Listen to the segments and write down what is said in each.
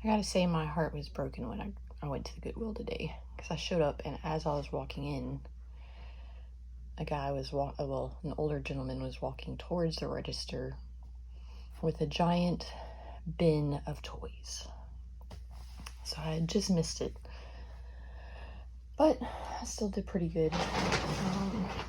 I gotta say my heart was broken when I went to the Goodwill today, because I showed up and as I was walking in, a guy was an older gentleman was walking towards the register with a giant bin of toys. So I had just missed it, but I still did pretty good.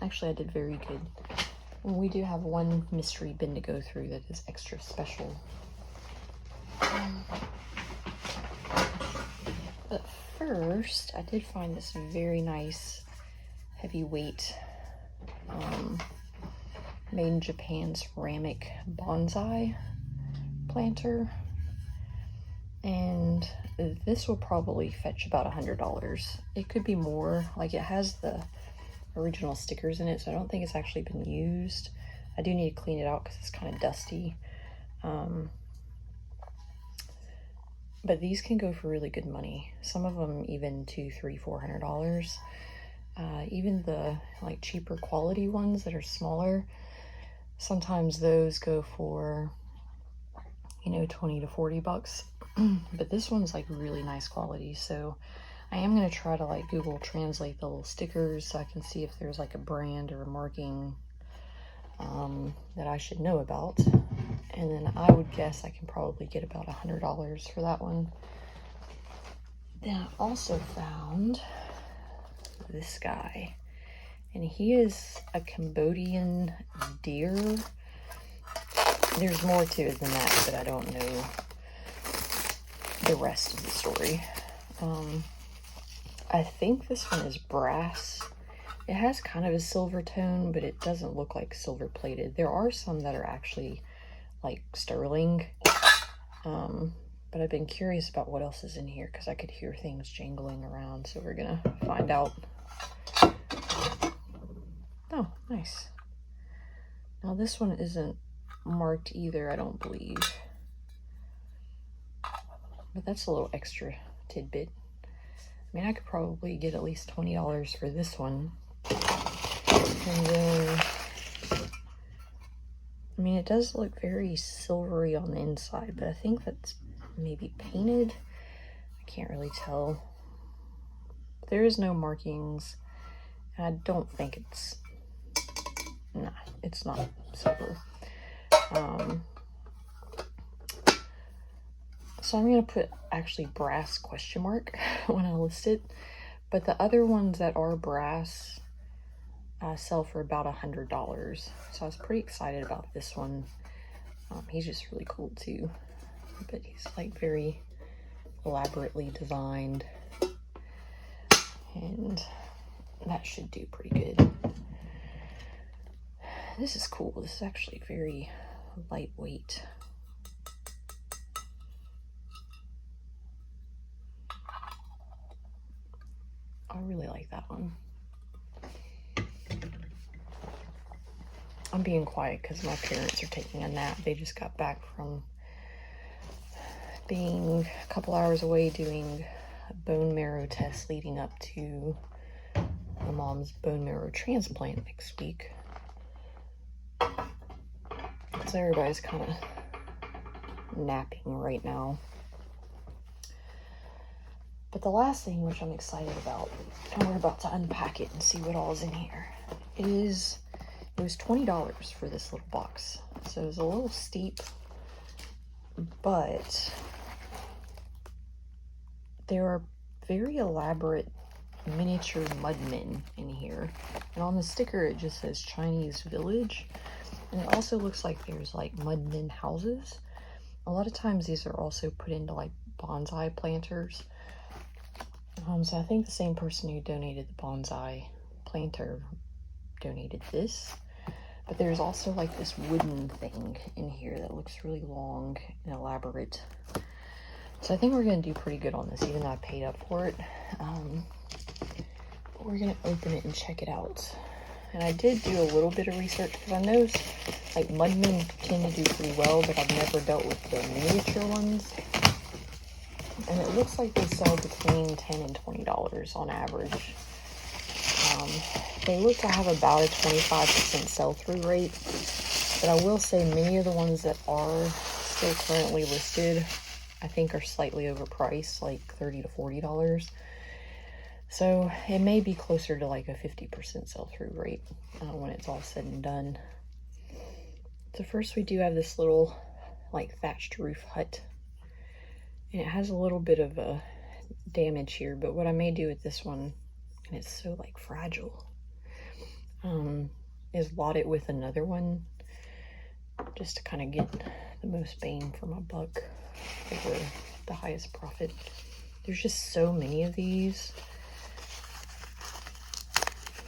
Actually, I did very good. And we do have one mystery bin to go through that is extra special. But first, I did find this very nice heavyweight made in Japan ceramic bonsai planter, and this will probably fetch about $100. It could be more. Like, it has the original stickers in it, so I don't think it's actually been used. I do need to clean it out because it's kind of dusty. But these can go for really good money. Some of them even $200, $300, $400. Even the like cheaper quality ones that are smaller, sometimes those go for, you know, 20 to 40 bucks. But this one's like really nice quality, so I am going to try to like Google Translate the little stickers so I can see if there's like a brand or a marking that I should know about. And then I would guess I can probably get about $100 for that one. Then I also found this guy, and he is a Cambodian deer. There's more to it than that, but I don't know the rest of the story. I think this one is brass. It has kind of a silver tone, but it doesn't look like silver plated. There are some that are actually like sterling, but I've been curious about what else is in here because I could hear things jangling around, so we're gonna find out. Oh, nice. Now this one isn't marked either, I don't believe, but that's a little extra tidbit. I mean, I could probably get at least $20 for this one. And then, I mean, it does look very silvery on the inside, but I think that's maybe painted. I can't really tell. There is no markings, and I don't think it's, nah, it's not silver. So I'm going to put actually brass question mark when I list it, but the other ones that are brass sell for about $100. So I was pretty excited about this one. He's just really cool too, but he's like very elaborately designed, and that should do pretty good. This is cool. This is actually very lightweight. I really like that one. I'm being quiet because my parents are taking a nap. They just got back from being a couple hours away doing a bone marrow test leading up to my mom's bone marrow transplant next week. So everybody's kind of napping right now. But the last thing, which I'm excited about, and we're about to unpack it and see what all is in here, it was $20 for this little box. So it was a little steep, but there are very elaborate miniature mudmen in here. And on the sticker, it just says Chinese Village. And it also looks like there's like mudmen houses. A lot of times these are also put into like bonsai planters. So I think the same person who donated the bonsai planter donated this. But there's also like this wooden thing in here that looks really long and elaborate. So I think we're going to do pretty good on this, even though I paid up for it. But we're going to open it and check it out. And I did do a little bit of research because I know like mudmen tend to do pretty well, but I've never dealt with the miniature ones. And it looks like they sell between $10 and $20 on average. They look to have about a 25% sell-through rate, but I will say many of the ones that are still currently listed I think are slightly overpriced, like $30 to $40. So it may be closer to like a 50% sell-through rate when it's all said and done. So first we do have this little like thatched roof hut. And it has a little bit of a damage here, but what I may do with this one, and it's so like fragile, is lot it with another one just to kind of get the most bang for my buck over the highest profit. There's just so many of these.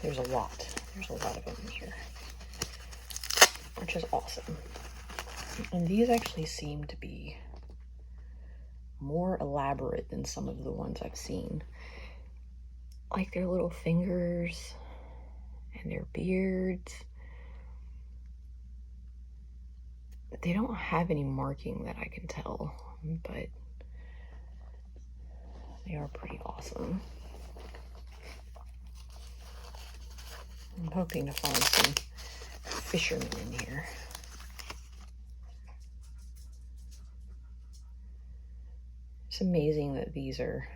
There's a lot of them here, which is awesome. And these actually seem to be more elaborate than some of the ones I've seen. Like their little fingers and their beards. They don't have any marking that I can tell, but they are pretty awesome. I'm hoping to find some fishermen in here. It's amazing that these are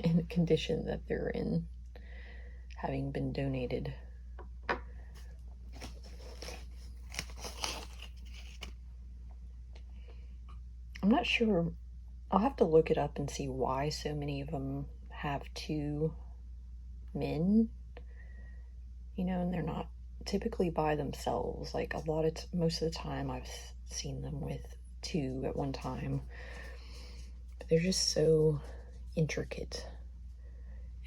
in the condition that they're in, having been donated. I'm not sure. I'll have to look it up and see why so many of them have two men, you know, and they're not typically by themselves. Like most of the time I've seen them with two at one time. But they're just so intricate.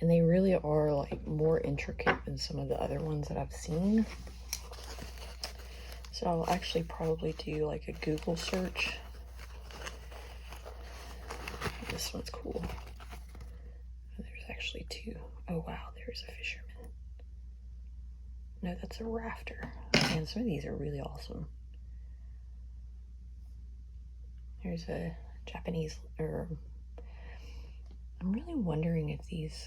And they really are like more intricate than some of the other ones that I've seen. So I'll actually probably do like a Google search. This one's cool. There's actually two. Oh wow, there's a fisherman. No, that's a rafter. And some of these are really awesome. There's a Japanese, or I'm really wondering if these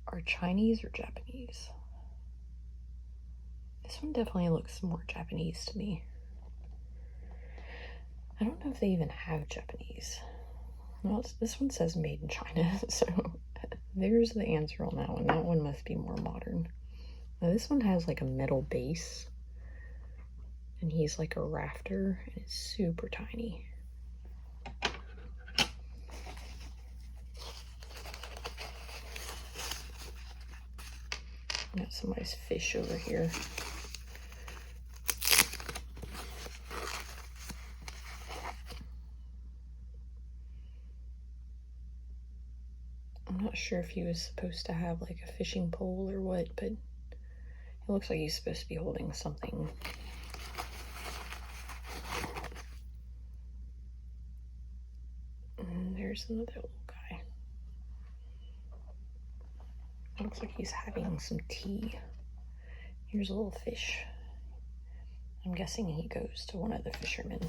are Chinese or Japanese. This one definitely looks more Japanese to me. I don't know if they even have Japanese. Well, this one says made in China, so there's the answer on that one. That one must be more modern. Now this one has like a metal base, and he's like a rafter, and it's super tiny. Got somebody's fish over here. I'm not sure if he was supposed to have like a fishing pole or what, but it looks like he's supposed to be holding something. And there's another little guy. It looks like he's having some tea. Here's a little fish. I'm guessing he goes to one of the fishermen.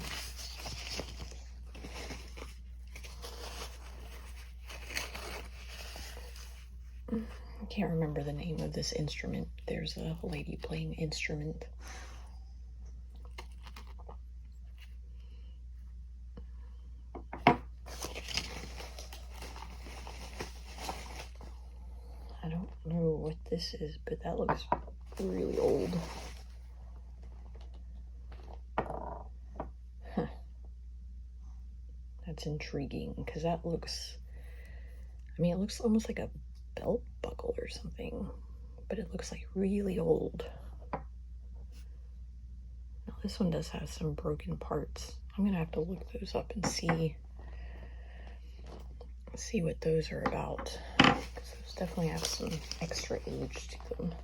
I can't remember the name of this instrument. There's a lady playing instrument. I don't know what this is, but that looks really old. Huh. That's intriguing, because that looks, I mean, it looks almost like a belt buckle or something, but it looks like really old. Now this one does have some broken parts. I'm gonna have to look those up and see what those are about, because those definitely have some extra age to them.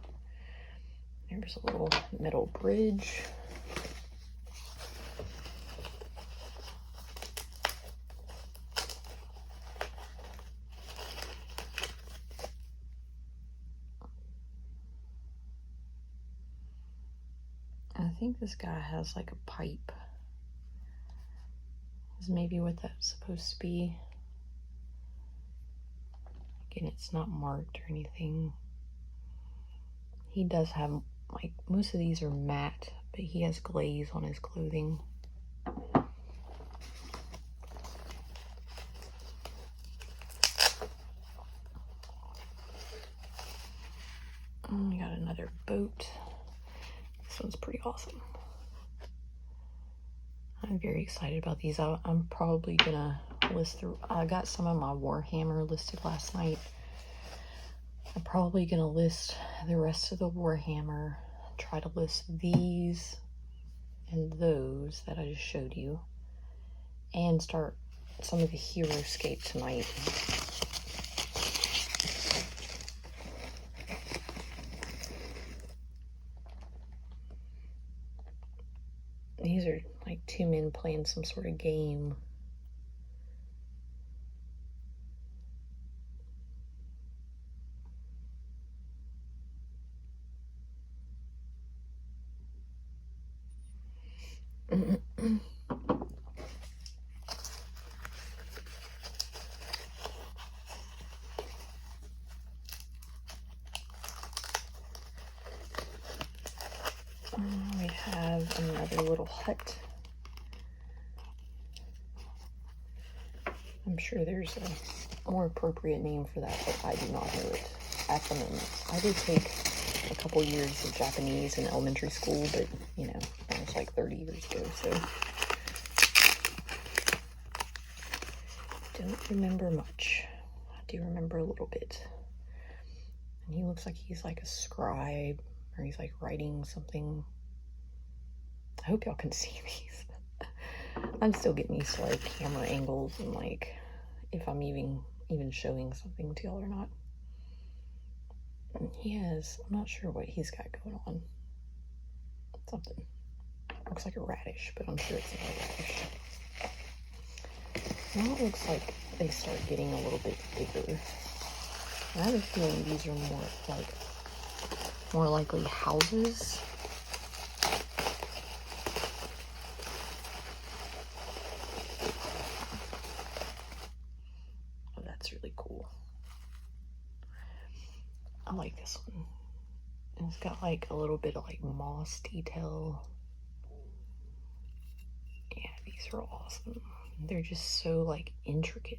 There's a little metal bridge. I think this guy has like a pipe. Is maybe what that's supposed to be. Again, it's not marked or anything. He does have, like, most of these are matte, but he has glaze on his clothing. This one's pretty awesome. I'm very excited about these. I'm probably gonna list through. I got some of my Warhammer listed last night. I'm probably gonna list the rest of the Warhammer, try to list these and those that I just showed you, and start some of the Heroscape tonight. These are like two men playing some sort of game. We have another little hut. I'm sure there's a more appropriate name for that, but I do not know it at the moment. I did take a couple years of Japanese in elementary school, but you know, that was like 30 years ago, so don't remember much. I do remember a little bit. And he looks like he's like a scribe, or he's like writing something. I hope y'all can see these. I'm still getting used to like camera angles and like if I'm even showing something to y'all or not. And he has, I'm not sure what he's got going on. Something. Looks like a radish, but I'm sure it's not a radish. Now it looks like they start getting a little bit bigger. I have a feeling these are more likely houses. Oh, that's really cool. I like this one. And it's got like a little bit of like moss detail. Yeah, these are awesome. They're just so like intricate.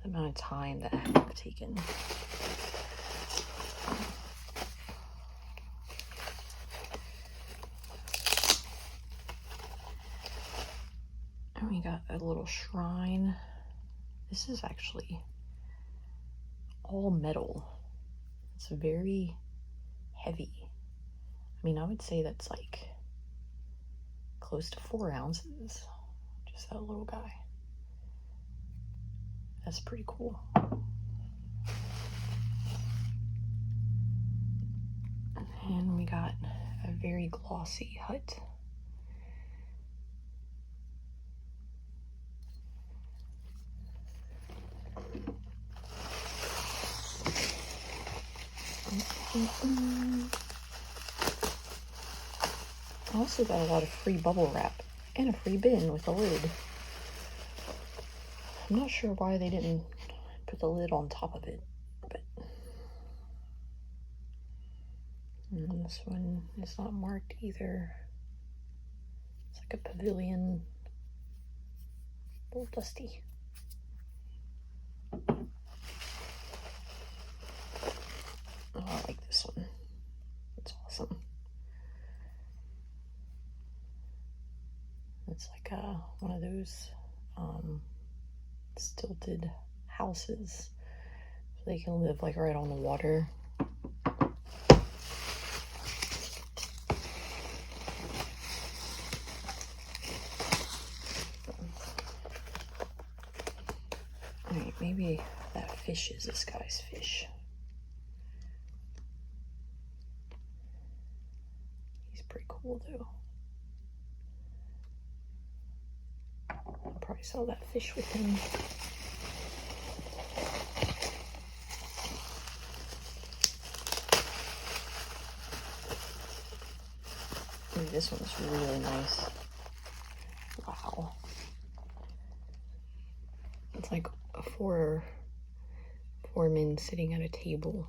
The amount of time that I've taken. And we got a little shrine. This is actually all metal. It's very heavy. I mean, I would say that's like close to 4 ounces. Just that little guy. That's pretty cool. And we got a very glossy hut. I also got a lot of free bubble wrap and a free bin with a lid. I'm not sure why they didn't put the lid on top of it, but and this one is not marked either. It's like a pavilion, a little dusty. Oh, I like this one. It's awesome. It's like one of those stilted houses, so they can live like right on the water. Alright, maybe that fish is this guy's fish. He's pretty cool though. I'll probably sell that fish with him. Ooh, this one's really nice. Wow. It's like four men sitting at a table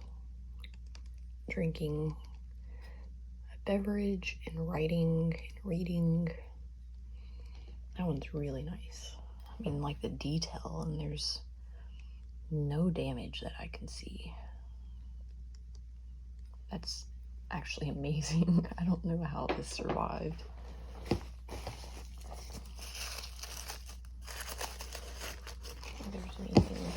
drinking a beverage and writing and reading. That one's really nice. I mean, like the detail, and there's no damage that I can see. actually amazing. I don't know how this survived. There's anything.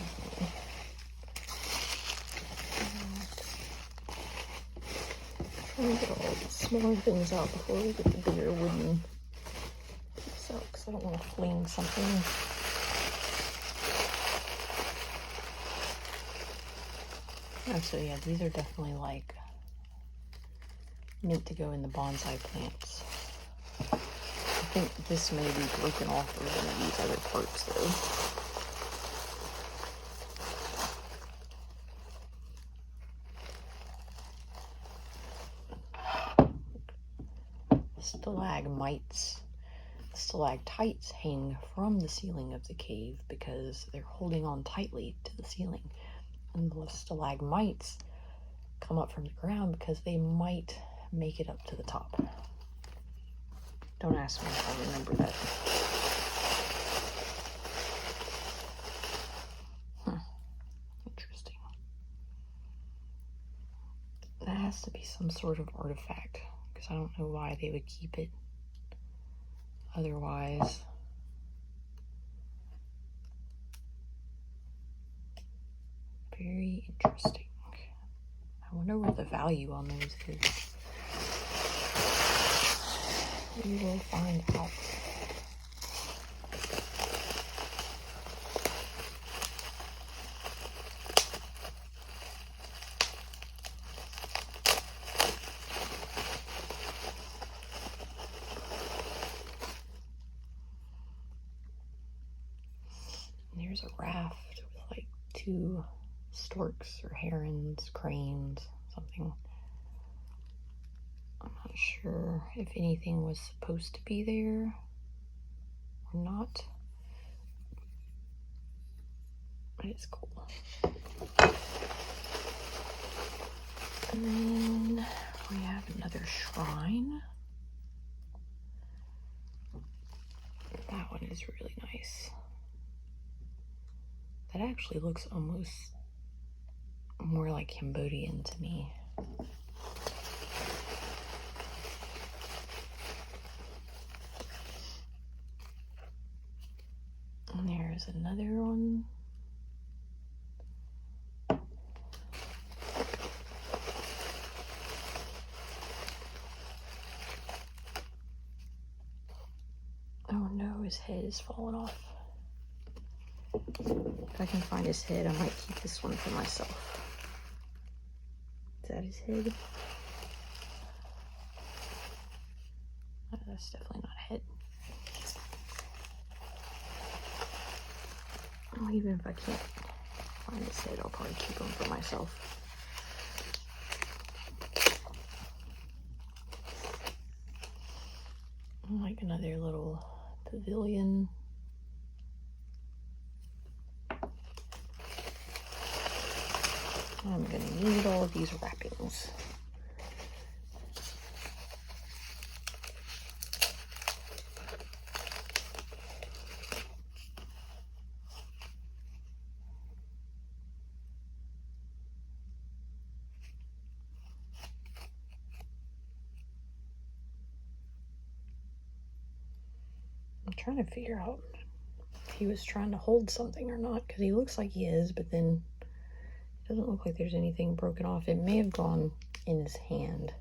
Trying to get all the smaller things out before we get the bigger wooden piece out, because I don't want to fling something. Oh, so yeah, these are definitely like meant to go in the bonsai plants. I think this may be broken off of one of these other parts though. Stalactites hang from the ceiling of the cave because they're holding on tightly to the ceiling. And the stalagmites come up from the ground because they might make it up to the top. Don't ask me if I remember that. Interesting. That has to be some sort of artifact, because I don't know why they would keep it otherwise. Very interesting. I wonder what the value on those is. We will find out. And there's a raft with like 2 storks or herons, cranes, something. I'm not sure if anything was supposed to be there or not, but it's cool. And then we have another shrine. That one is really nice. That actually looks almost more like Cambodian to me. And there's another one. Oh no, his head is falling off. If I can find his head, I might keep this one for myself. Is that his head? Oh, that's definitely not a head. Well, even if I can't find his head, I'll probably keep him for myself. Like another little pavilion. I'm gonna need all of these wrappings. I'm trying to figure out if he was trying to hold something or not, because he looks like he is, but then it doesn't look like there's anything broken off. It may have gone in his hand.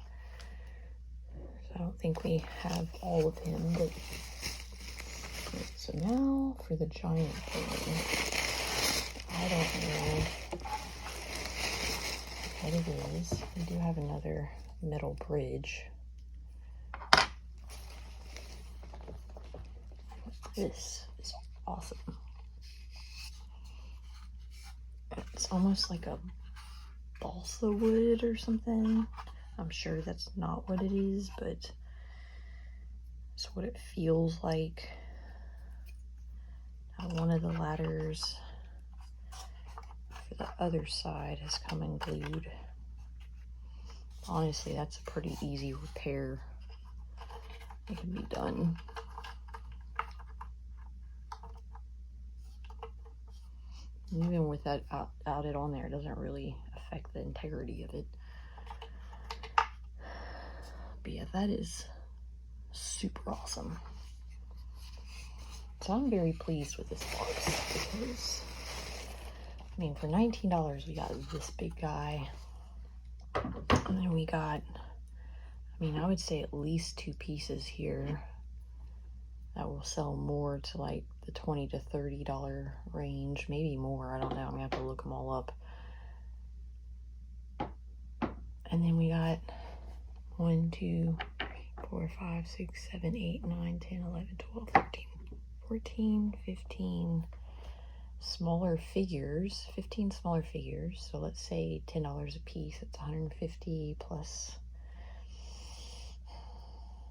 So I don't think we have all of him, but so now for the giant thing. I don't know what it is. We do have another metal bridge. This is awesome. It's almost like a balsa wood or something. I'm sure that's not what it is, but it's what it feels like. Now one of the ladders for the other side has come unglued. Honestly, that's a pretty easy repair. It can be done. Even with that out it on there, it doesn't really affect the integrity of it. But yeah, that is super awesome. So I'm very pleased with this box because, I mean, for $19 we got this big guy. And then we got, I mean, I would say at least 2 pieces here that will sell more to like the $20 to $30 range, maybe more. I don't know. I'm gonna have to look them all up. And then we got 1, 2, 4, 5, 6, 7, 8, 9, 10, 11, 12, 13, 14, 15 smaller figures, 15 smaller figures. So let's say $10 a piece. It's 150 plus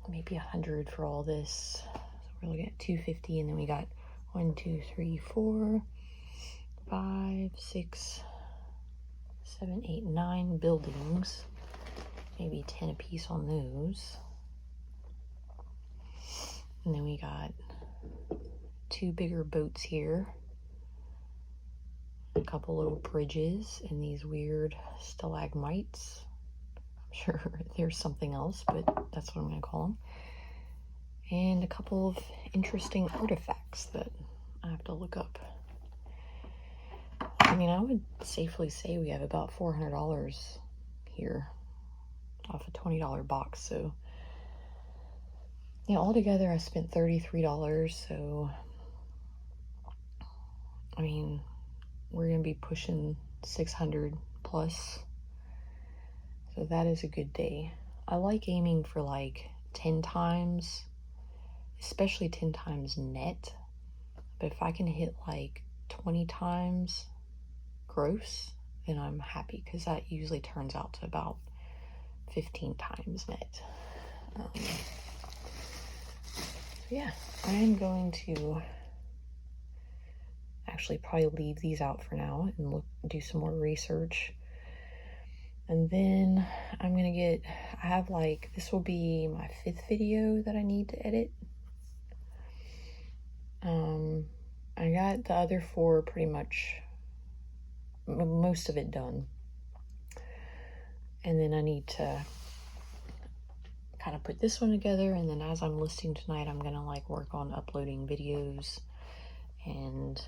maybe 100 for all this. So we're looking at 250, and then we got 1, 2, 3, 4, 5, 6, 7, 8, 9 buildings. Maybe 10 a piece on those. And then we got 2 bigger boats here. A couple little bridges and these weird stalagmites. I'm sure there's something else, but that's what I'm gonna call them. And a couple of interesting artifacts that I have to look up. I mean, I would safely say we have about $400 here off a $20 box. So yeah, altogether I spent $33. So I mean, we're gonna be pushing 600 plus. So that is a good day. I like aiming for like 10 times, especially 10 times net. But if I can hit like 20 times gross, then I'm happy, because that usually turns out to about 15 times net. Yeah, I am going to actually probably leave these out for now and do some more research. And then I'm gonna I have like, this will be my 5th video that I need to edit. I got the other 4 pretty much, most of it done. And then I need to kind of put this one together, and then as I'm listing tonight, I'm gonna like work on uploading videos and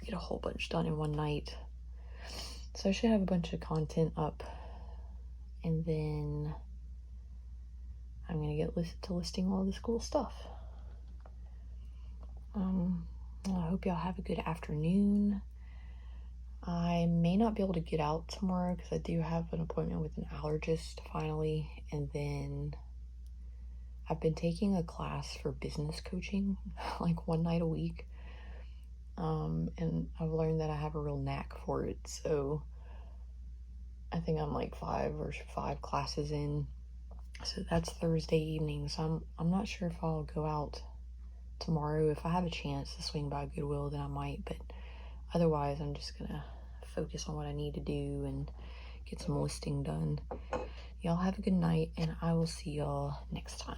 get a whole bunch done in one night. So I should have a bunch of content up, and then I'm gonna get to listing all this cool stuff. I hope y'all have a good afternoon. I may not be able to get out tomorrow because I do have an appointment with an allergist finally, and then I've been taking a class for business coaching like one night a week, and I've learned that I have a real knack for it. So I think I'm like 5 classes in, so that's Thursday evening. So I'm not sure if I'll go out tomorrow. If I have a chance to swing by Goodwill, then I might, but otherwise I'm just gonna focus on what I need to do and get some listing done. Y'all have a good night, and I will see y'all next time.